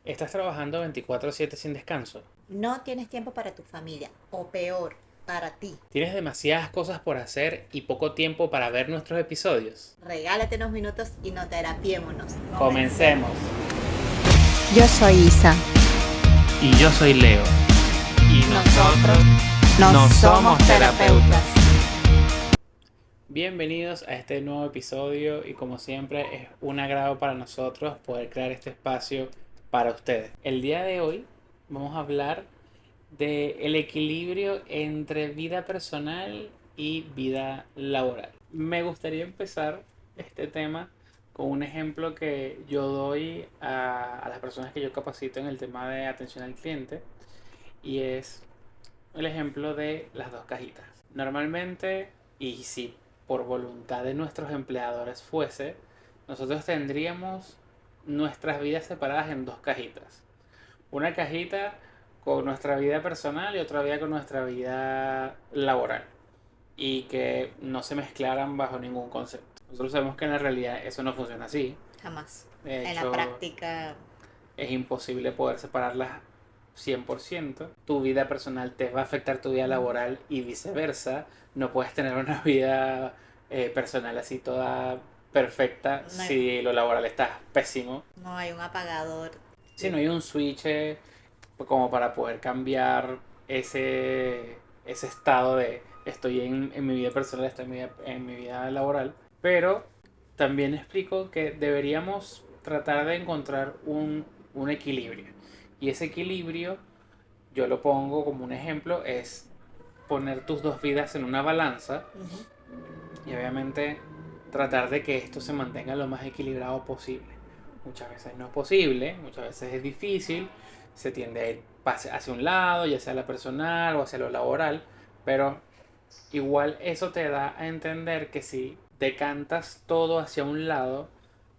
¿Estás trabajando 24/7 sin descanso? No tienes tiempo para tu familia, o peor, para ti. ¿Tienes demasiadas cosas por hacer y poco tiempo para ver nuestros episodios? Regálate unos minutos y no terapiémonos. Comencemos. Comencemos. Yo soy Isa. Y yo soy Leo. Y Nosotros no somos terapeutas. Bienvenidos a este nuevo episodio y como siempre es un agrado para nosotros poder crear este espacio para ustedes. El día de hoy vamos a hablar del equilibrio entre vida personal y vida laboral. Me gustaría empezar este tema con un ejemplo que yo doy a las personas que yo capacito en el tema de atención al cliente y es el ejemplo de las dos cajitas. Normalmente, y si por voluntad de nuestros empleadores fuese, nosotros tendríamos nuestras vidas separadas en dos cajitas. Una cajita con nuestra vida personal y otra vida con nuestra vida laboral. Y que no se mezclaran bajo ningún concepto. Nosotros sabemos que en la realidad eso no funciona así. Jamás. De En la hecho, práctica, es imposible poder separarlas 100%. Tu vida personal te va a afectar tu vida laboral y viceversa. No puedes tener una vida personal así toda perfecta no, si lo laboral está pésimo. no hay un apagador. Si no hay un switch como para poder cambiar ese estado de estoy en mi vida personal, estoy en mi vida laboral. Pero también explico que deberíamos tratar de encontrar un equilibrio. Y ese equilibrio, yo lo pongo como un ejemplo, es poner tus dos vidas en una balanza y obviamente tratar de que esto se mantenga lo más equilibrado posible. Muchas veces no es posible, muchas veces es difícil, se tiende a ir hacia un lado, ya sea la personal o hacia lo laboral, pero igual eso te da a entender que si decantas todo hacia un lado,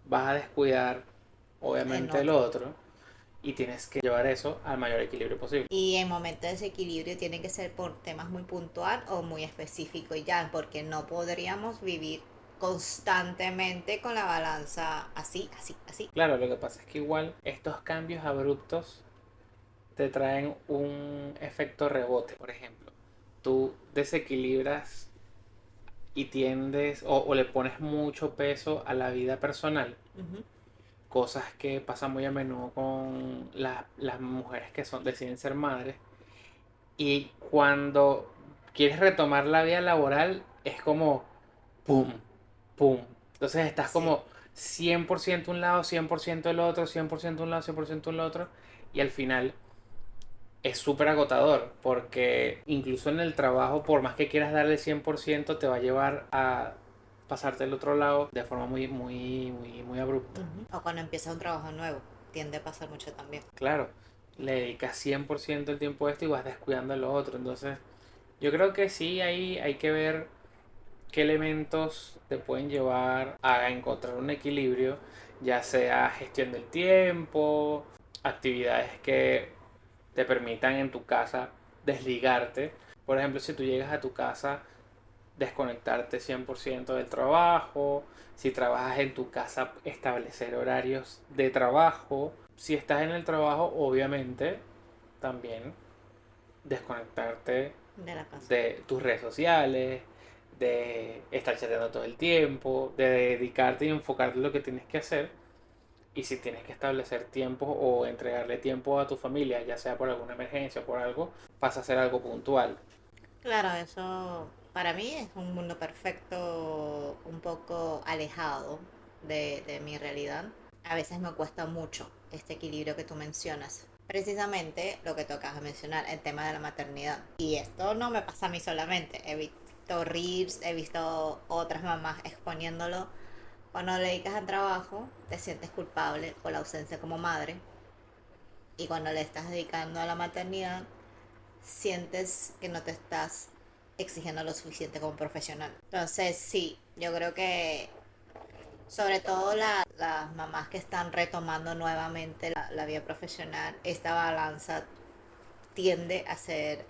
vas a descuidar En obviamente el otro. otro y tienes que llevar eso al mayor equilibrio posible. Y en momentos de desequilibrio tiene que ser por temas muy puntual o muy específico y ya, porque no podríamos vivir constantemente con la balanza así, así, así. Claro, lo que pasa es que igual estos cambios abruptos te traen un efecto rebote. Por ejemplo, tú desequilibras y tiendes o le pones mucho peso a la vida personal, Ujú. cosas que pasan muy a menudo con las mujeres que deciden ser madres. Y cuando quieres retomar la vida laboral, es como pum, pum. Entonces estás Sí. como 100% un lado, 100% el otro, 100% un lado, 100% el otro. Y al final es súper agotador porque incluso en el trabajo, por más que quieras darle 100% te va a llevar a pasarte al otro lado de forma muy, muy, muy, muy abrupta. Ujú. O cuando empieza un trabajo nuevo, tiende a pasar mucho también. Claro, le dedicas 100% el tiempo a esto y vas descuidando lo otro. Entonces, yo creo que sí, ahí hay que ver qué elementos te pueden llevar a encontrar un equilibrio, ya sea gestión del tiempo, actividades que te permitan en tu casa desligarte. Por ejemplo, si tú llegas a tu casa, desconectarte 100% del trabajo. Si trabajas en tu casa, establecer horarios de trabajo. Si estás en el trabajo, obviamente, también desconectarte De la casa. de tus redes sociales, de estar chateando todo el tiempo, de dedicarte y enfocarte en lo que tienes que hacer. Y si tienes que establecer tiempo o entregarle tiempo a tu familia, ya sea por alguna emergencia o por algo, pasa a ser algo puntual. Claro, eso para mí es un mundo perfecto, un poco alejado de mi realidad. A veces me cuesta mucho este equilibrio que tú mencionas. Precisamente lo que tú acabas de mencionar, el tema de la maternidad. Y esto no me pasa a mí solamente. He visto reels, he visto otras mamás exponiéndolo. Cuando le dedicas al trabajo, te sientes culpable por la ausencia como madre. Y cuando le estás dedicando a la maternidad, sientes que no te estás exigiendo lo suficiente como profesional. Entonces, sí, yo creo que sobre todo las mamás que están retomando nuevamente la vida profesional, esta balanza tiende a ser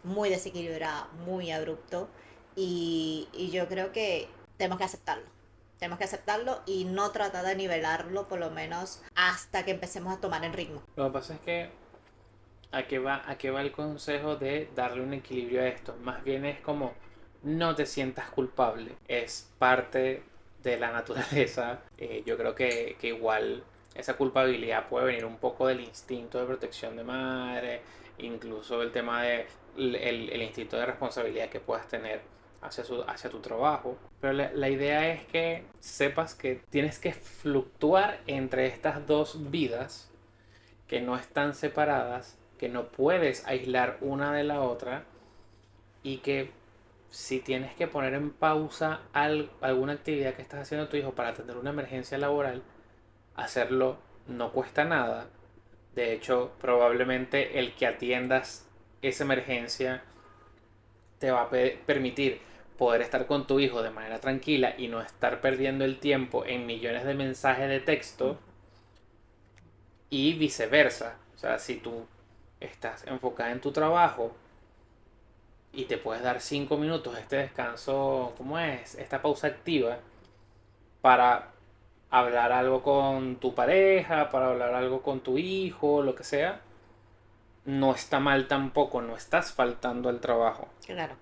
muy desequilibrada, muy abrupto y yo creo que tenemos que aceptarlo. Tenemos que aceptarlo y no tratar de nivelarlo por lo menos hasta que empecemos a tomar el ritmo. Lo que pasa es que a qué va el consejo de darle un equilibrio a esto. Más bien es como no te sientas culpable. Es parte de la naturaleza. Yo creo que igual esa culpabilidad puede venir un poco del instinto de protección de madre, incluso el tema de el instinto de responsabilidad que puedas tener hacia tu trabajo. Pero la idea es que sepas que tienes que fluctuar entre estas dos vidas que no están separadas, que no puedes aislar una de la otra y que si tienes que poner en pausa alguna actividad que estás haciendo tu hijo para atender una emergencia laboral, hacerlo no cuesta nada. De hecho, probablemente el que atiendas esa emergencia te va a permitir poder estar con tu hijo de manera tranquila y no estar perdiendo el tiempo en millones de mensajes de texto y viceversa. O sea, si tú estás enfocada en tu trabajo y te puedes dar 5 minutos este descanso, ¿cómo es? Esta pausa activa para hablar algo con tu pareja, para hablar algo con tu hijo, lo que sea, no está mal tampoco, no estás faltando al trabajo. Claro.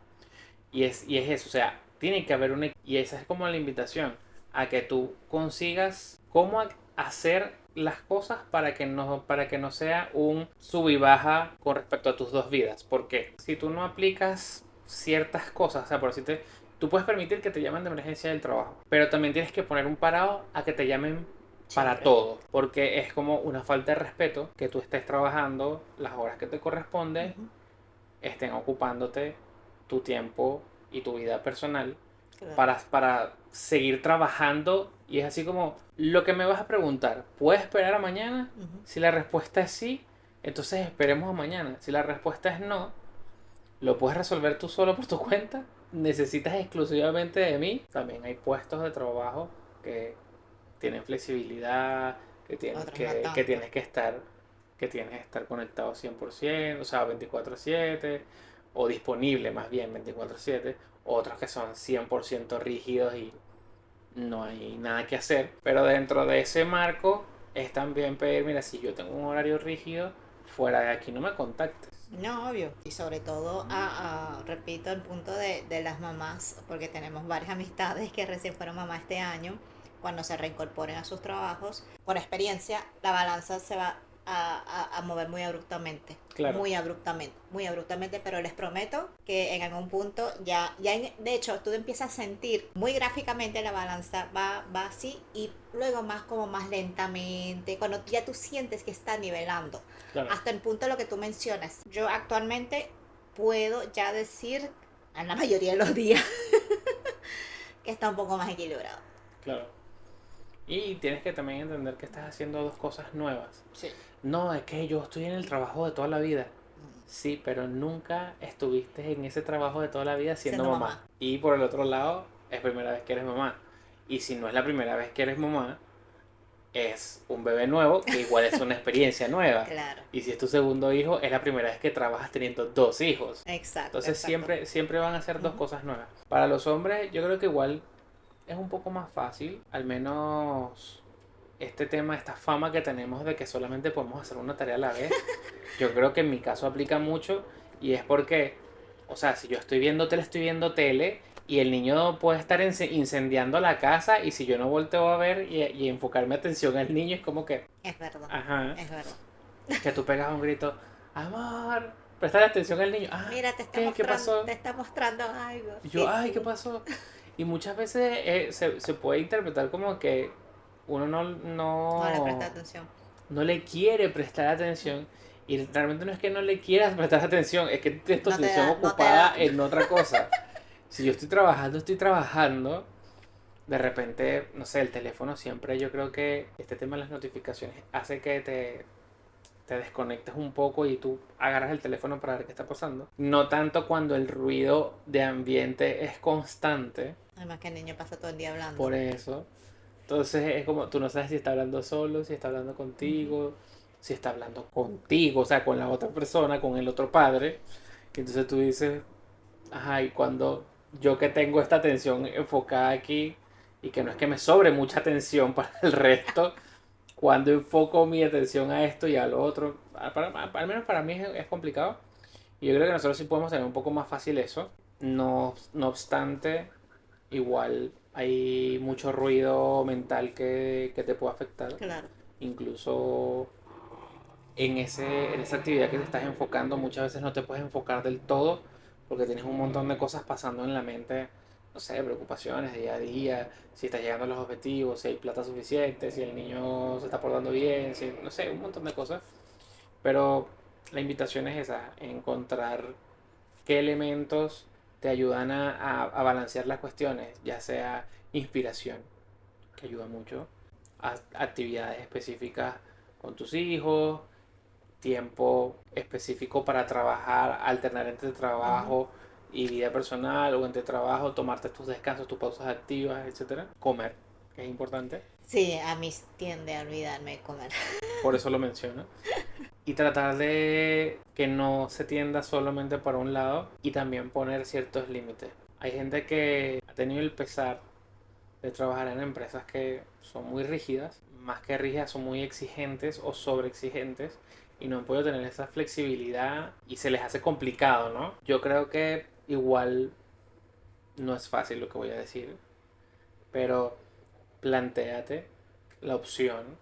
Y es eso, o sea, tiene que haber una... Y esa es como la invitación, a que tú consigas cómo hacer las cosas para que no sea un sub y baja con respecto a tus dos vidas. Porque si tú no aplicas ciertas cosas, o sea, por decirte, tú puedes permitir que te llamen de emergencia del trabajo, pero también tienes que poner un parado a que te llamen para Siempre. todo, porque es como una falta de respeto que tú estés trabajando las horas que te corresponden, Ujú. estén ocupándote tu tiempo y tu vida personal Claro. para seguir trabajando. Y es así como, lo que me vas a preguntar, ¿puedes esperar a mañana? Ujú. Si la respuesta es sí, entonces esperemos a mañana. Si la respuesta es no, lo puedes resolver tú solo por tu cuenta. Necesitas exclusivamente de mí. También hay puestos de trabajo que tienen flexibilidad, Otros no que tanto. tienes que tienes que estar conectado 100%, o sea, 24/7, o disponible más bien 24/7, otros que son 100% rígidos y no hay nada que hacer. Pero dentro de ese marco es también pedir, mira, si yo tengo un horario rígido, fuera de aquí no me contactes. No, obvio. Y sobre todo, repito, el punto de las mamás, porque tenemos varias amistades que recién fueron mamá este año, cuando se reincorporen a sus trabajos, por experiencia, la balanza se va a mover Claro, muy abruptamente, pero les prometo que en algún punto de hecho, tú empiezas a sentir muy gráficamente la balanza va así y luego más como más lentamente, cuando ya tú sientes que está nivelando claro, hasta el punto de lo que tú mencionas. Yo actualmente puedo ya decir, en la mayoría de los días, que está un poco más equilibrado. claro. Y tienes que también entender que estás haciendo dos cosas nuevas. Sí. No, es que yo estoy en el trabajo de toda la vida. Sí, pero nunca estuviste en ese trabajo de toda la vida siendo Siendo mamá. mamá. Y por el otro lado, es primera vez que eres mamá. Y si no es la primera vez que eres mamá, es un bebé nuevo que igual es una experiencia nueva. Claro. Y si es tu segundo hijo, es la primera vez que trabajas teniendo dos hijos. Exacto, Entonces exacto. siempre van a ser dos Ujú. cosas nuevas. Para los hombres, yo creo que igual es un poco más fácil, al menos este tema, esta fama que tenemos de que solamente podemos hacer una tarea a la vez. Yo creo que en mi caso aplica mucho y es porque, o sea, si yo estoy viendo tele y el niño puede estar incendiando la casa y si yo no volteo a ver y enfocarme atención al niño es como que, Es verdad, ajá, es verdad. que tú pegas un grito, amor, prestar atención al niño, ah, Mira, ¿qué? ¿Qué pasó? te está mostrando algo. Y yo, Y ay, ¿qué tú, pasó? Y muchas veces se puede interpretar como que uno no le prestas atención. no le quiere prestar atención. Y realmente no es que no le quieras prestar atención, es que tienes tu atención No te da. ocupada en otra cosa. Si yo estoy trabajando, de repente, no sé, el teléfono siempre, yo creo que este tema de las notificaciones hace que te desconectes un poco y tú agarras el teléfono para ver qué está pasando. No tanto cuando el ruido de ambiente es constante, Además que el niño pasa todo el día hablando. por eso. Entonces es como, tú no sabes si está hablando solo, si está hablando Ujú. contigo, si está hablando contigo, o sea, con la otra persona, con el otro padre. Y entonces tú dices, ajá, y cuando yo que tengo esta atención enfocada aquí y que no es que me sobre mucha atención para el resto cuando enfoco mi atención a esto y a lo otro. Al menos para mí es complicado. Y yo creo que nosotros sí podemos tener un poco más fácil eso. No obstante, igual hay mucho ruido mental que te puede afectar. Claro. Incluso en esa actividad que te estás enfocando, muchas veces no te puedes enfocar del todo porque tienes un montón de cosas pasando en la mente, no sé, preocupaciones día a día, si estás llegando a los objetivos, si hay plata suficiente, si el niño se está portando bien, si, no sé, un montón de cosas. Pero la invitación es esa, encontrar qué elementos te ayudan a balancear las cuestiones, ya sea inspiración, que ayuda mucho, actividades específicas con tus hijos, tiempo específico para trabajar, alternar entre Ujú. trabajo y vida personal o entre trabajo, tomarte tus descansos, tus pausas activas, etcétera. Comer, que es importante, Sí, a mí tiende a olvidarme de comer. por eso lo menciono. Y tratar de que no se tienda solamente para un lado y también poner ciertos límites. Hay gente que ha tenido el pesar de trabajar en empresas que son muy rígidas, más que rígidas, son muy exigentes o sobreexigentes y no han podido tener esa flexibilidad y se les hace complicado, ¿no? Yo creo que igual no es fácil lo que voy a decir, pero plantéate la opción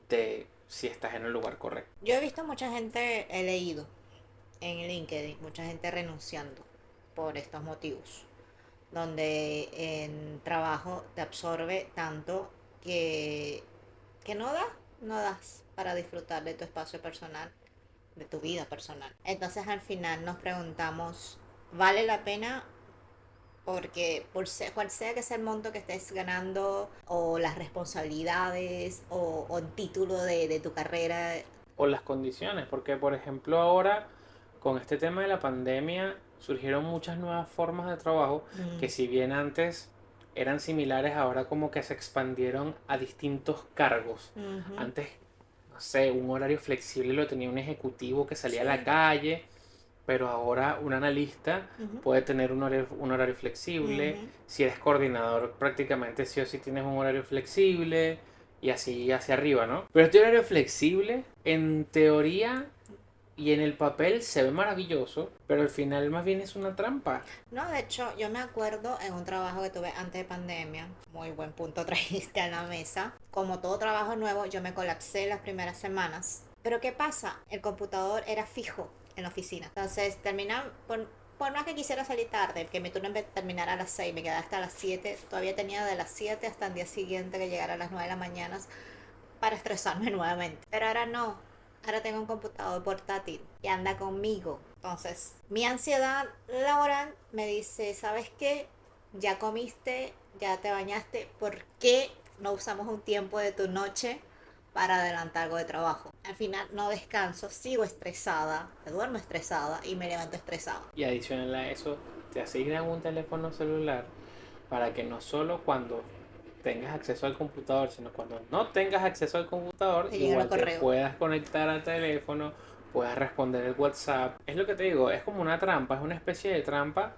de si estás en el lugar correcto. Yo he visto mucha gente, he leído en LinkedIn, mucha gente renunciando por estos motivos, donde en trabajo te absorbe tanto que, que no das para disfrutar de tu espacio personal, de tu vida personal. Entonces al final nos preguntamos, ¿vale la pena? Porque cual sea que sea el monto que estés ganando, o las responsabilidades, o el título de tu carrera. O las condiciones, porque por ejemplo ahora con este tema de la pandemia surgieron muchas nuevas formas de trabajo que Mm, si bien antes eran similares, ahora como que se expandieron a distintos cargos. ujú, Antes, no sé, un horario flexible lo tenía un ejecutivo que salía a la sí, calle, pero ahora un analista ujú, puede tener un horario flexible. ujú. Si eres coordinador, prácticamente sí o sí tienes un horario flexible y así hacia arriba, ¿no? Pero este horario flexible, en teoría y en el papel se ve maravilloso, pero al final más bien es una trampa. No, de hecho, yo me acuerdo en un trabajo que tuve antes de pandemia, muy buen punto trajiste a la mesa. Como todo trabajo nuevo, yo me colapsé las primeras semanas. Pero ¿qué pasa? El computador era fijo en la oficina. Entonces, por más que quisiera salir tarde, que mi turno en vez de terminar a las 6, me quedaba hasta las 7, todavía tenía de las 7 hasta el día siguiente que llegara a las 9 de la mañana para estresarme nuevamente. Pero ahora no. Ahora tengo un computador portátil y anda conmigo. Entonces, mi ansiedad laboral me dice, ¿sabes qué? Ya comiste, ya te bañaste, ¿por qué no usamos un tiempo de tu noche para adelantar algo de trabajo? Al final no descanso, sigo estresada, me duermo estresada y me levanto estresada. Y adicional a eso, te asignan un teléfono celular para que no solo cuando tengas acceso al computador, sino cuando no tengas acceso al computador, Te llegan los igual te correos. puedas conectar al teléfono, puedas responder el WhatsApp. Es lo que te digo, es como una trampa, es una especie de trampa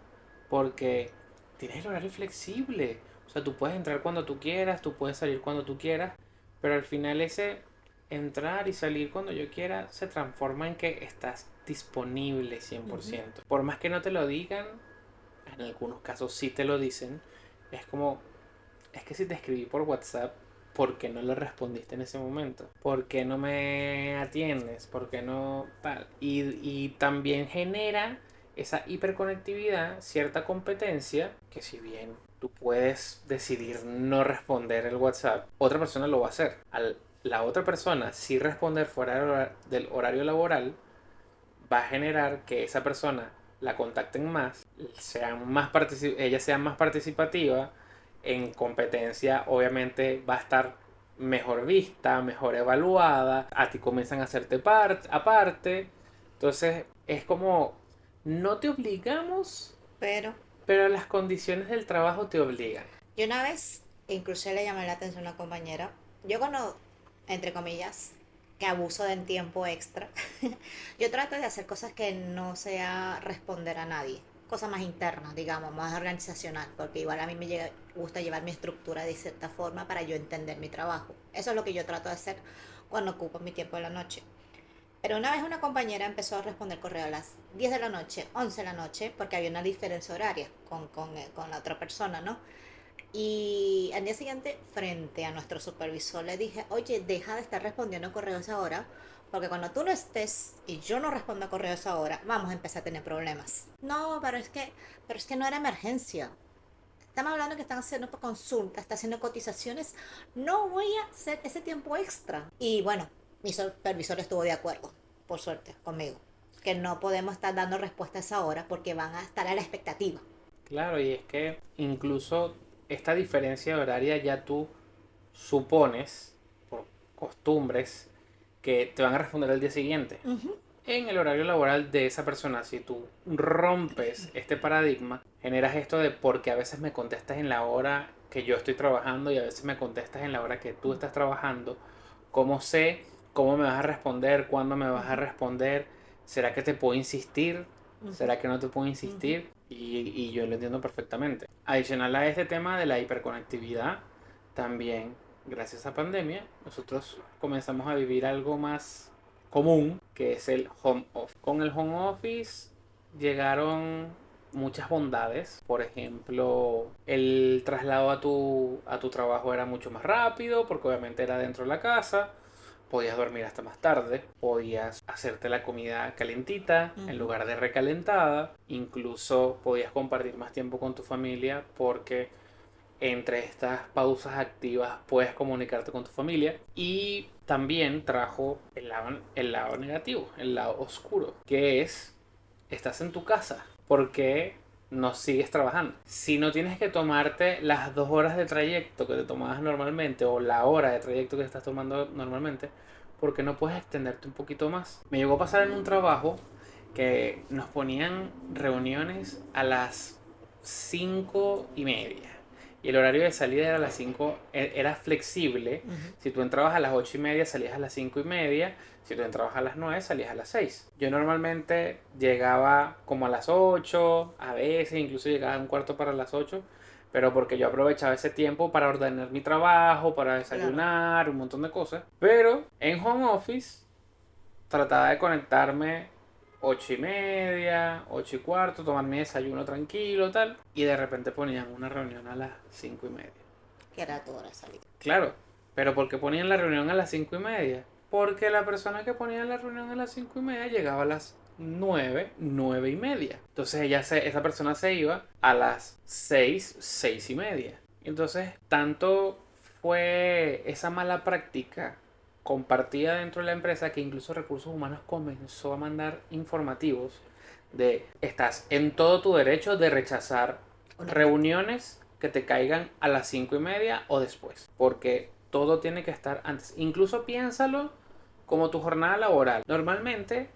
porque tienes el horario flexible. O sea, tú puedes entrar cuando tú quieras, tú puedes salir cuando tú quieras, pero al final ese entrar y salir cuando yo quiera se transforma en que estás disponible Ujú. 100%. Por más que no te lo digan, en algunos casos sí te lo dicen, es como, es que si te escribí por WhatsApp, ¿por qué no le respondiste en ese momento? ¿Por qué no me atiendes? ¿Por qué no tal? Y también genera esa hiperconectividad, cierta competencia, que si bien tú puedes decidir no responder el WhatsApp, otra persona lo va a hacer. Al la otra persona si responder fuera del horario laboral, va a generar que esa persona la contacten más, ella sea más participativa, en competencia obviamente va a estar mejor vista, mejor evaluada, a ti comienzan a hacerte aparte, entonces es como, no te obligamos, Pero pero las condiciones del trabajo te obligan. yo una vez, incluso le llamé la atención a una compañera, yo cuando, entre comillas, que abuso del tiempo extra, yo trato de hacer cosas que no sea responder a nadie. cosa más interna, digamos, más organizacional, porque igual a mí gusta llevar mi estructura de cierta forma para yo entender mi trabajo. Eso es lo que yo trato de hacer cuando ocupo mi tiempo de la noche. Pero una vez una compañera empezó a responder correo a las 10 de la noche, 11 de la noche, porque había una diferencia horaria con la otra persona, ¿no? Y al día siguiente, frente a nuestro supervisor, le dije, oye, deja de estar respondiendo correos ahora, porque cuando tú no estés y yo no responda correos ahora, vamos a empezar a tener problemas. No, pero es que no era emergencia. Estamos hablando que están haciendo consultas, están haciendo cotizaciones. No voy a hacer ese tiempo extra. Y bueno, mi supervisor estuvo de acuerdo, por suerte, conmigo. Que no podemos estar dando respuestas ahora porque van a estar a la expectativa. Claro, y es que incluso esta diferencia horaria ya tú supones, por costumbres, que te van a responder al día siguiente. Ujú. En el horario laboral de esa persona, si tú rompes este paradigma, generas esto de porque a veces me contestas en la hora que yo estoy trabajando y a veces me contestas en la hora que tú estás trabajando. ¿Cómo sé cómo me vas a responder? ¿Cuándo me vas a Ujú, responder? ¿Será que te puedo insistir? ujú, ¿Será que no te puedo ujú. insistir? Y yo lo entiendo perfectamente. Adicional a este tema de la hiperconectividad, también gracias a pandemia, nosotros comenzamos a vivir algo más común, que es el home office. Con el home office llegaron muchas bondades. Por ejemplo, el traslado a tu trabajo era mucho más rápido, porque obviamente era dentro de la casa. Podías dormir hasta más tarde, podías hacerte la comida calentita en Ujú. lugar de recalentada, incluso podías compartir más tiempo con tu familia porque entre estas pausas activas puedes comunicarte con tu familia. Y también trajo el lado negativo, el lado oscuro, que es, estás en tu casa, porque no sigues trabajando. Si no tienes que tomarte las 2 horas de trayecto que te tomabas normalmente o la hora de trayecto que estás tomando normalmente, porque no puedes extenderte un poquito más. Me llegó a pasar en un trabajo que nos ponían reuniones a las 5:30 y el horario de salida era a las 5, era flexible. Ujú. Si tú entrabas a las 8:30, salías a las 5:30. Si tú entrabas a las 9, salías a las 6. Yo normalmente llegaba como a las 8, a veces incluso llegaba un cuarto para las 8, pero porque yo aprovechaba ese tiempo para ordenar mi trabajo, para Claro. desayunar, un montón de cosas. Pero en home office trataba de conectarme 8:30, 8:15, tomar mi desayuno tranquilo, tal. Y de repente ponían una reunión a las 5:30. Que era tu hora de salir. Claro, pero ¿por qué ponían la reunión a las 5:30? Porque la persona que ponía la reunión a las 5:30 llegaba a las 9, 9:30. Entonces esa persona se iba a las 6, 6:30. Entonces, tanto fue esa mala práctica compartida dentro de la empresa que incluso Recursos Humanos comenzó a mandar informativos de estás en todo tu derecho de rechazar Una reunión. reuniones que te caigan a las 5:30 o después, porque todo tiene que estar antes. Incluso piénsalo como tu jornada laboral. Normalmente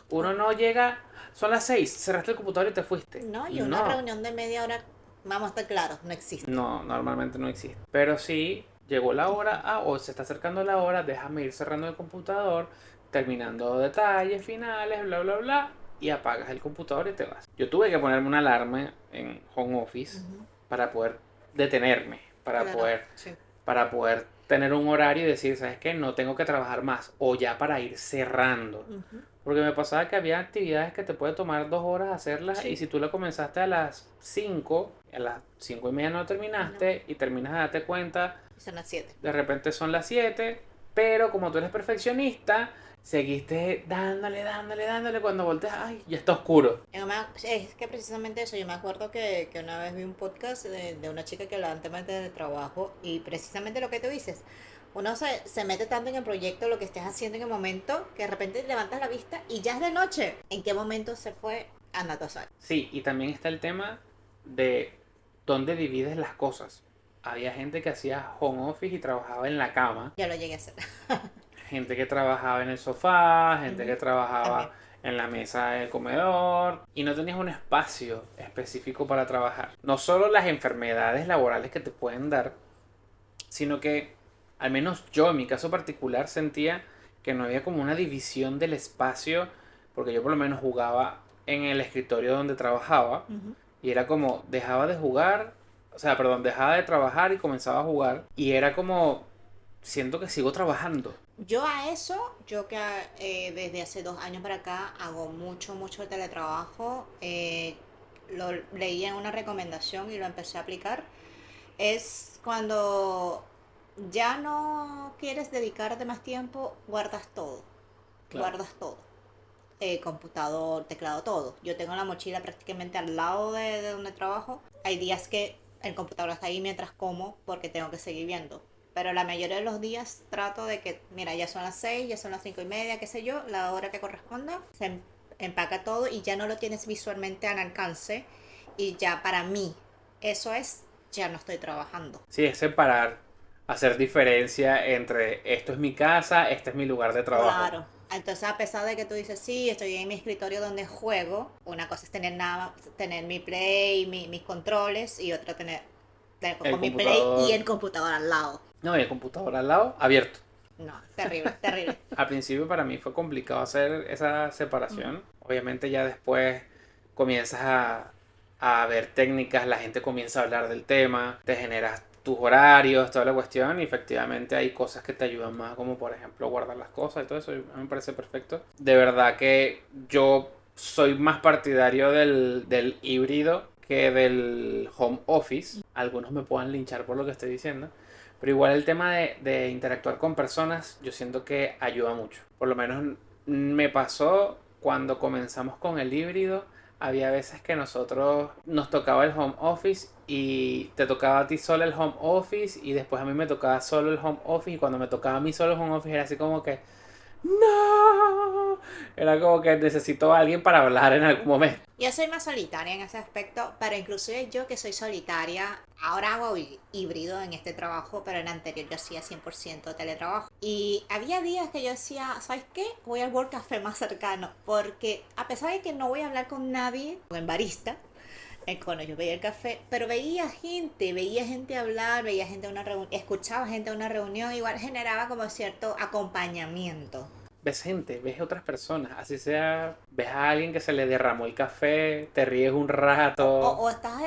uno no llega, son las 6, cerraste el computador y te fuiste. No, y una No, reunión de media hora, vamos a estar claros, no existe. no, normalmente no existe. Pero si llegó la hora, o se está acercando la hora, déjame ir cerrando el computador, terminando detalles finales, bla, bla, bla, y apagas el computador y te vas. Yo tuve que ponerme una alarma en home office Ujú. para poder detenerme, Claro, sí. para poder tener un horario y decir, ¿sabes qué? No tengo que trabajar más, o ya para ir cerrando. Ujú. Porque me pasaba que había actividades que te puede tomar 2 horas hacerlas y Sí. si tú la comenzaste a las 5, a las 5:30 no No, terminaste y terminas de darte cuenta, son las 7. de repente son las 7, pero como tú eres perfeccionista, seguiste dándole, dándole, dándole, cuando volteas, ay, ya está oscuro. Es que precisamente eso, yo me acuerdo que una vez vi un podcast de una chica que hablaba en temas de trabajo y precisamente lo que tú dices, uno se mete tanto en el proyecto, lo que estés haciendo en el momento, que de repente levantas la vista y ya es de noche. ¿En qué momento se fue? Anda tú a saber. Sí, y también está el tema de dónde divides las cosas. Había gente que hacía home office y trabajaba en la cama, Ya lo llegué a hacer. gente que trabajaba en el sofá, gente que Ujú. trabajaba También. en la mesa del comedor y no tenías un espacio específico para trabajar. No solo las enfermedades laborales que te pueden dar, sino que al menos yo en mi caso particular sentía que no había como una división del espacio, porque yo por lo menos jugaba en el escritorio donde trabajaba Ujú. y era como, dejaba de jugar, o sea, perdón, dejaba de trabajar y comenzaba a jugar y era como, siento que sigo trabajando. Yo a eso, yo que desde hace 2 años para acá hago mucho teletrabajo, lo leí en una recomendación y lo empecé a aplicar, es cuando ya no quieres dedicarte más tiempo, guardas todo, Claro. guardas todo. Computador, teclado, todo. Yo tengo la mochila prácticamente al lado de donde trabajo. Hay días que el computador está ahí mientras como porque tengo que seguir viendo. Pero la mayoría de los días trato de que, mira, ya son las 6, ya son las 5:30, qué sé yo, la hora que corresponda, empaca todo y ya no lo tienes visualmente al alcance. Y ya para mí, eso es, ya no estoy trabajando. Sí, es separar, hacer diferencia entre esto es mi casa, este es mi lugar de trabajo. Claro. Entonces, a pesar de que tú dices, sí, estoy en mi escritorio donde juego, una cosa es tener nada, tener mi play, mis controles, y otra tener El con mi play y computador, el computador al lado. no, y el computador al lado, abierto. No, terrible, terrible. Al principio para mí fue complicado hacer esa Ujú. separación. Obviamente ya después comienzas a ver técnicas, la gente comienza a hablar del tema, te generas tus horarios, toda la cuestión y efectivamente hay cosas que te ayudan más, como por ejemplo guardar las cosas y todo eso, y a mí me parece perfecto. De verdad que yo soy más partidario del híbrido que del home office. Algunos me puedan linchar por lo que estoy diciendo, pero igual el tema de interactuar con personas, yo siento que ayuda mucho. Por lo menos me pasó cuando comenzamos con el híbrido. Había veces que nosotros nos tocaba el home office y te tocaba a ti solo el home office y después a mí me tocaba solo el home office y cuando me tocaba a mí solo el home office era así como que ¡no! Era como que necesito a alguien para hablar en algún momento. Yo soy más solitaria en ese aspecto, pero inclusive yo que soy solitaria, ahora hago híbrido en este trabajo, pero en anterior yo hacía 100% teletrabajo. Y había días que yo decía, ¿sabes qué? Voy al World Café más cercano, porque a pesar de que no voy a hablar con nadie, con el barista, cuando yo veía el café, pero veía gente hablar, veía gente a una reunión, escuchaba gente a una reunión, igual generaba como cierto acompañamiento. Ves gente, ves otras personas, así sea, ves a alguien que se le derramó el café, te ríes un rato, O estás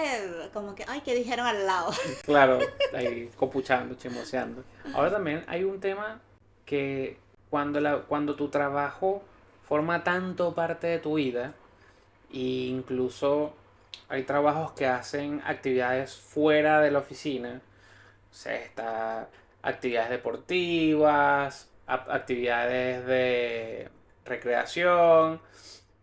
como que, ay, ¿qué dijeron al lado? claro, ahí copuchando, chismoseando. Ahora también hay un tema que cuando tu trabajo forma tanto parte de tu vida, e incluso hay trabajos que hacen actividades fuera de la oficina, o sea, está actividades deportivas, actividades de recreación,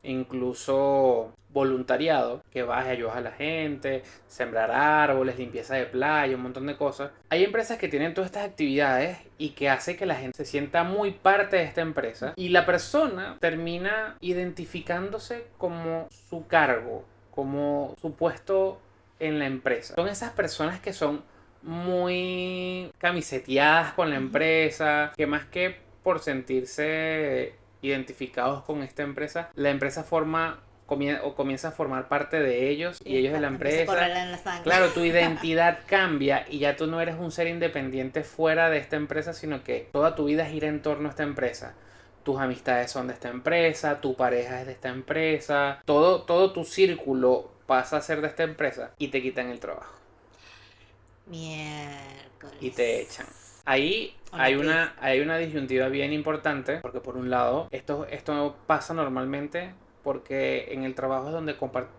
incluso voluntariado, que vas y ayudas a la gente, sembrar árboles, limpieza de playa, un montón de cosas. Hay empresas que tienen todas estas actividades y que hace que la gente se sienta muy parte de esta empresa y la persona termina identificándose como su cargo, como su puesto en la empresa. Son esas personas que son muy camiseteadas con la Ujú. empresa, que más que por sentirse identificados con esta empresa, la empresa comienza a formar parte de ellos Sí, y ellos de la empieza a empresa. correr en la sangre. Claro, tu identidad cambia y ya tú no eres un ser independiente fuera de esta empresa, sino que toda tu vida gira en torno a esta empresa. Tus amistades son de esta empresa, tu pareja es de esta empresa, todo tu círculo pasa a ser de esta empresa y te quitan el trabajo y te echan. Miércoles. Ahí Una crisis. hay una disyuntiva bien importante, porque por un lado, esto pasa normalmente porque en el trabajo es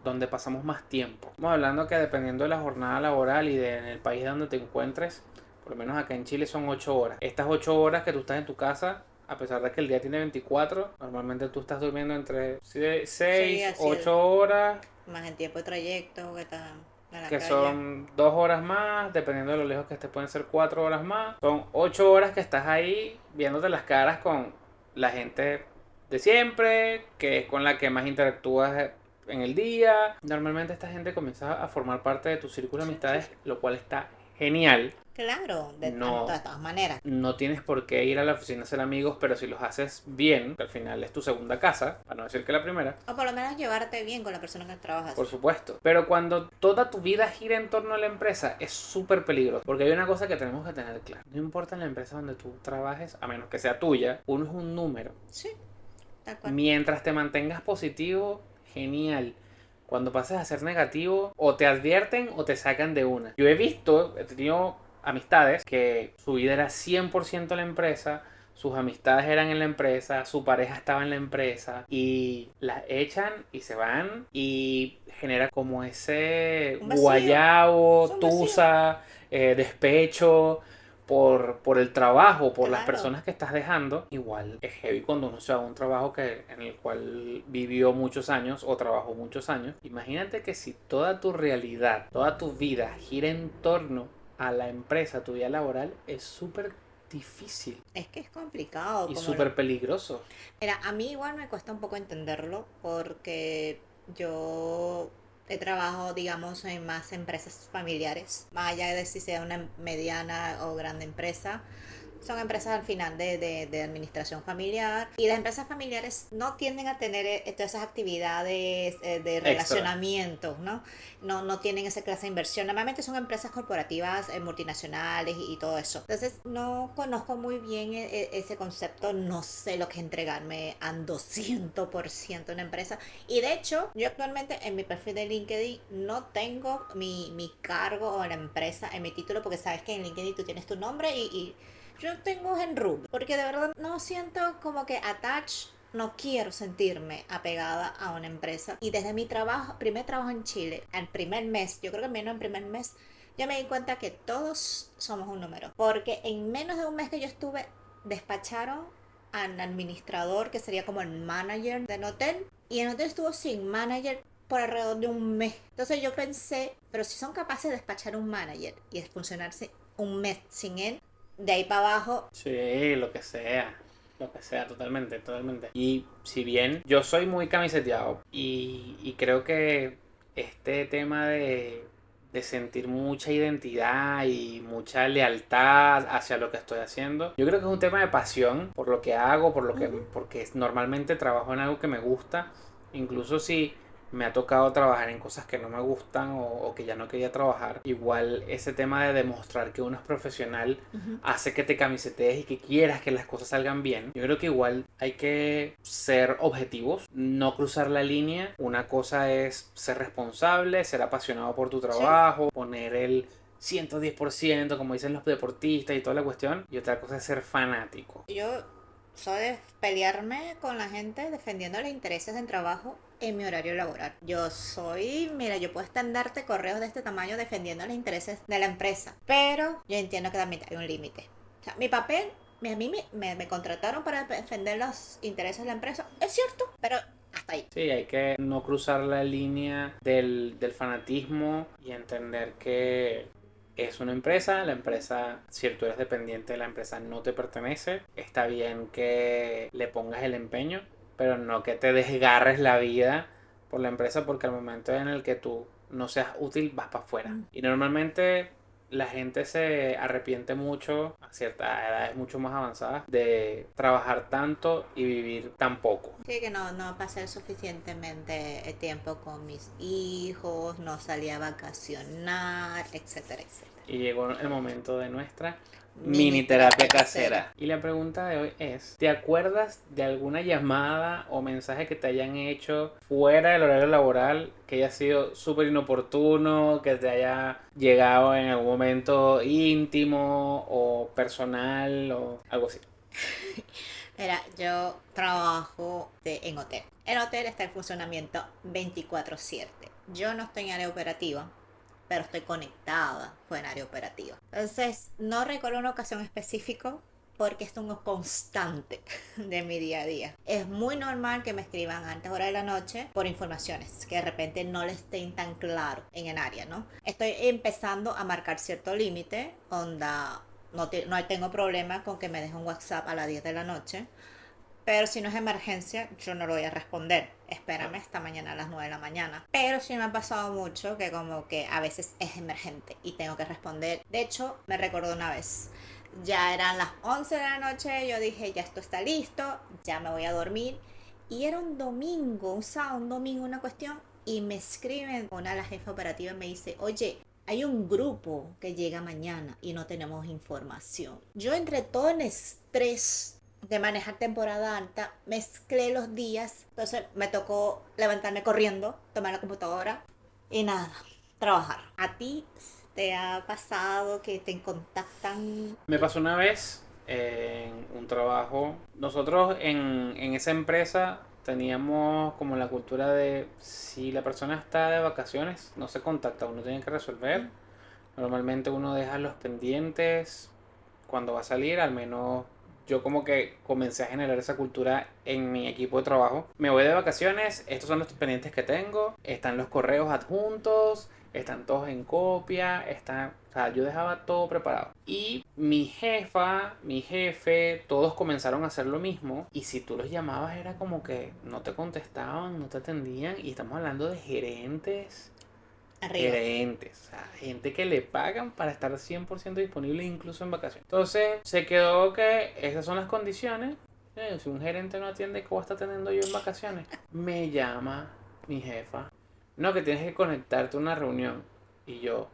donde pasamos más tiempo. Estamos hablando que dependiendo de la jornada laboral y en el país donde te encuentres, por lo menos acá en Chile son 8 horas. Estas 8 horas que tú estás en tu casa, a pesar de que el día tiene 24, normalmente tú estás durmiendo entre Sí, 6 así es. 8 horas, Más el tiempo de trayecto que está en la que calle. son 2 horas más, dependiendo de lo lejos que estés, pueden ser 4 horas más. Son 8 horas que estás ahí viéndote las caras con la gente de siempre, que es con la que más interactúas en el día. Normalmente esta gente comienza a formar parte de tu círculo de Sí, sí, amistades, sí. lo cual está genial. Claro, No, de todas maneras. no tienes por qué ir a la oficina a ser amigos, pero si los haces bien, que al final es tu segunda casa, para no decir que la primera, O por lo menos llevarte bien con la persona que por trabajas. supuesto. Pero cuando toda tu vida gira en torno a la empresa, es súper peligroso. Porque hay una cosa que tenemos que tener clara. No importa en la empresa donde tú trabajes, a menos que sea tuya, uno es un número. Sí, tal cual. Mientras te mantengas positivo, genial. Cuando pasas a ser negativo, o te advierten o te sacan de una. Yo he tenido amistades que su vida era 100% la empresa, sus amistades eran en la empresa, su pareja estaba en la empresa y las echan y se van y genera como ese Un vacío, es guayabo, un vacío. tusa, despecho por el trabajo, por las Claro. personas que estás dejando. Igual es heavy cuando uno se va a un trabajo en el cual vivió muchos años o trabajó muchos años. Imagínate que si toda tu realidad, toda tu vida gira en torno a la empresa, tu vida laboral, es súper difícil Es que es complicado, y como súper peligroso. mira, a mí igual me cuesta un poco entenderlo porque yo he trabajado, digamos, en más empresas familiares, más allá de si sea una mediana o grande empresa. Son empresas al final de administración familiar y las empresas familiares no tienden a tener todas esas actividades de Extra. relacionamiento, ¿no? No tienen esa clase de inversión. Normalmente son empresas corporativas multinacionales y todo eso. Entonces no conozco muy bien ese concepto, no sé lo que es entregarme a 200% una empresa. Y de hecho, yo actualmente en mi perfil de LinkedIn no tengo mi cargo o la empresa en mi título porque sabes que en LinkedIn tú tienes tu nombre y yo tengo en root, porque de verdad no siento como que attach, no quiero sentirme apegada a una empresa. Y desde mi trabajo, primer trabajo en Chile, al primer mes, yo creo que menos en primer mes, yo me di cuenta que todos somos un número. Porque en menos de un mes que yo estuve, despacharon al administrador, que sería como el manager del hotel, y el hotel estuvo sin manager por alrededor de un mes. Entonces yo pensé, pero si son capaces de despachar un manager y de funcionarse un mes sin él, de ahí para abajo. Sí, lo que sea, totalmente, totalmente. Y si bien yo soy muy camiseteado y creo que este tema de sentir mucha identidad y mucha lealtad hacia lo que estoy haciendo, yo creo que es un tema de pasión por lo que hago, Ujú. porque normalmente trabajo en algo que me gusta, incluso si me ha tocado trabajar en cosas que no me gustan o que ya no quería trabajar. Igual ese tema de demostrar que uno es profesional Ujú. hace que te camisetees y que quieras que las cosas salgan bien. Yo creo que igual hay que ser objetivos, no cruzar la línea. Una cosa es ser responsable, ser apasionado por tu Sí. trabajo, poner el 110% como dicen los deportistas y toda la cuestión. Y otra cosa es ser fanático. Yo soy de pelearme con la gente defendiendo los intereses del trabajo en mi horario laboral. Yo soy, mira, yo puedo estar darte correos de este tamaño defendiendo los intereses de la empresa, pero yo entiendo que también hay un límite. O sea, mi papel, a mí me contrataron para defender los intereses de la empresa, es cierto, pero hasta ahí. Sí, hay que no cruzar la línea del fanatismo y entender que es una empresa, la empresa, si tú eres dependiente de la empresa, no te pertenece. Está bien que le pongas el empeño, pero no que te desgarres la vida por la empresa porque al momento en el que tú no seas útil vas para afuera. Mm. Y normalmente la gente se arrepiente mucho a ciertas edades mucho más avanzadas de trabajar tanto y vivir tan poco. Sí, que no pasé suficientemente tiempo con mis hijos, no salí a vacacionar, etcétera, etcétera. Y llegó el momento de nuestra Mini mini terapia terapia casera. casera. Y la pregunta de hoy es, ¿te acuerdas de alguna llamada o mensaje que te hayan hecho fuera del horario laboral que haya sido súper inoportuno, que te haya llegado en algún momento íntimo o personal o algo así? Mira, yo trabajo en hotel. El hotel está en funcionamiento 24/7. Yo no estoy en área operativa, pero estoy conectada con el área operativa. Entonces, no recuerdo una ocasión específica porque esto no es constante de mi día a día. Es muy normal que me escriban antes hora de la noche por informaciones que de repente no les estén tan claro en el área, ¿no? Estoy empezando a marcar cierto límite, onda, no tengo problema con que me dejen un WhatsApp a las 10 de la noche, pero si no es emergencia, yo no lo voy a responder. Espérame esta mañana a las 9 de la mañana. Pero sí me ha pasado mucho que como que a veces es emergente y tengo que responder. De hecho, me recordó una vez. Ya eran las 11 de la noche, yo dije, ya esto está listo, ya me voy a dormir. Y era un domingo, un sábado, un domingo, una cuestión. Y me escriben una de las jefas operativas y me dice, oye, hay un grupo que llega mañana y no tenemos información. Yo entre todo el estrés de manejar temporada alta, mezclé los días, entonces me tocó levantarme corriendo, tomar la computadora y nada, trabajar. ¿A ti te ha pasado que te contactan? Me pasó una vez en un trabajo. Nosotros en esa empresa teníamos como la cultura de si la persona está de vacaciones, no se contacta, uno tiene que resolver. Normalmente uno deja los pendientes cuando va a salir, al menos yo como que comencé a generar esa cultura en mi equipo de trabajo. Me voy de vacaciones, estos son los pendientes que tengo, están los correos adjuntos, están todos en copia, o sea, yo dejaba todo preparado. Y mi jefa, mi jefe, todos comenzaron a hacer lo mismo. Y si tú los llamabas era como que no te contestaban, no te atendían. Y estamos hablando de gerentes. Arriba. Gerentes, o sea, gente que le pagan para estar 100% disponible incluso en vacaciones. Entonces se quedó que esas son las condiciones. Si un gerente no atiende, ¿cómo está atendiendo yo en vacaciones? Me llama mi jefa. No, que tienes que conectarte a una reunión. Y yo,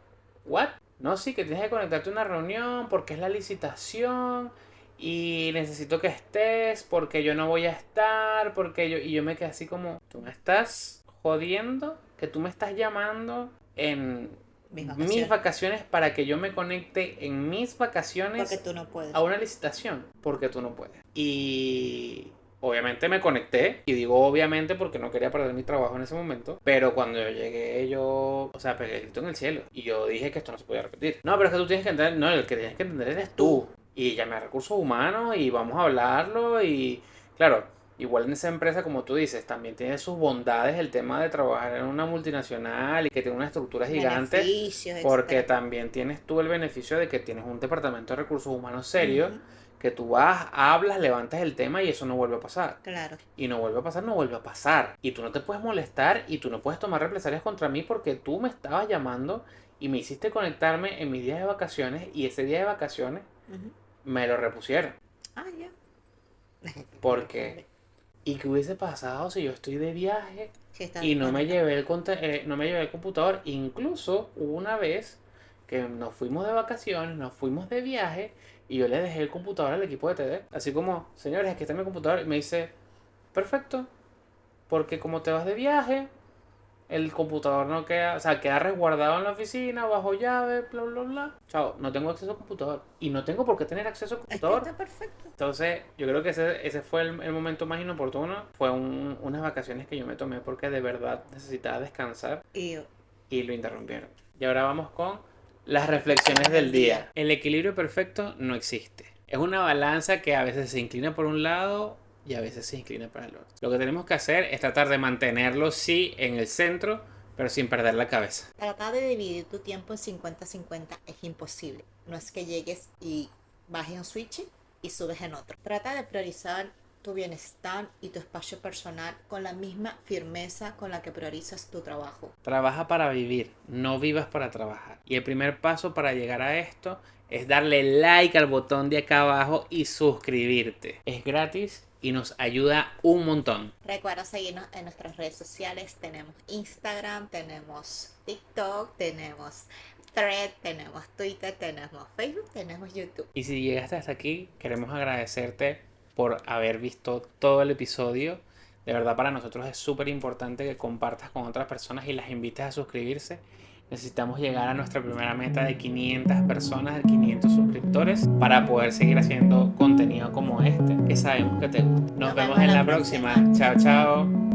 ¿what? No, sí, que tienes que conectarte a una reunión porque es la licitación y necesito que estés porque yo no voy a estar, porque yo... Y yo me quedé así como, ¿tú me estás jodiendo? ¿Que tú me estás llamando en Mis mis vacaciones. vacaciones para que yo me conecte en mis vacaciones Porque tú no puedes. a una licitación? Porque tú no puedes. Y obviamente me conecté, y digo obviamente porque no quería perder mi trabajo en ese momento, pero cuando yo llegué yo, o sea, pegué el grito en el cielo y yo dije que esto no se podía repetir. No, pero es que tú tienes que entender, no, el que tienes que entender eres tú. Y llamé a recursos humanos y vamos a hablarlo y claro, igual en esa empresa, como tú dices, también tiene sus bondades el tema de trabajar en una multinacional y que tiene una estructura gigante, Beneficios, porque etcétera. también tienes tú el beneficio de que tienes un departamento de recursos humanos serio, Ujú, que tú vas, hablas, levantas el tema y eso no vuelve a pasar. claro. Y no vuelve a pasar, no vuelve a pasar. Y tú no te puedes molestar y tú no puedes tomar represalias contra mí porque tú me estabas llamando y me hiciste conectarme en mis días de vacaciones y ese día de vacaciones Ujú. me lo repusieron. Ah, ya. Porque ¿y qué hubiese pasado si yo estoy de viaje Sí, está y no me conectado. llevé no me llevé el computador? Incluso hubo una vez que nos fuimos de vacaciones, nos fuimos de viaje y yo le dejé el computador al equipo de TD. Así como, señores, aquí está mi computador. Y me dice, perfecto, porque como te vas de viaje, el computador no queda, o sea, queda resguardado en la oficina, bajo llave, bla, bla, bla. Chao, no tengo acceso al computador. Y no tengo por qué tener acceso al Es que computador. está perfecto. Entonces, yo creo que ese fue el momento más inoportuno. Fue unas vacaciones que yo me tomé porque de verdad necesitaba descansar Y y lo interrumpieron. Y ahora vamos con las reflexiones reflexiones del del día. día. El equilibrio perfecto no existe. Es una balanza que a veces se inclina por un lado y a veces se inclina para el otro. Lo que tenemos que hacer es tratar de mantenerlo, sí, en el centro, pero sin perder la cabeza. Tratar de dividir tu tiempo en 50-50 es imposible. No es que llegues y bajes un switch y subes en otro. Trata de priorizar tu bienestar y tu espacio personal con la misma firmeza con la que priorizas tu trabajo. Trabaja para vivir, no vivas para trabajar. Y el primer paso para llegar a esto es darle like al botón de acá abajo y suscribirte. Es gratis y nos ayuda un montón. Recuerda seguirnos en nuestras redes sociales. Tenemos Instagram, tenemos TikTok, tenemos Thread, tenemos Twitter, tenemos Facebook, tenemos YouTube. Y si llegaste hasta aquí, queremos agradecerte por haber visto todo el episodio. De verdad para nosotros es súper importante que compartas con otras personas y las invites a suscribirse. Necesitamos llegar a nuestra primera meta de 500 personas, de 500 suscriptores, para poder seguir haciendo contenido como este, que sabemos que te gusta. Nos vemos en la próxima. Chao, chao.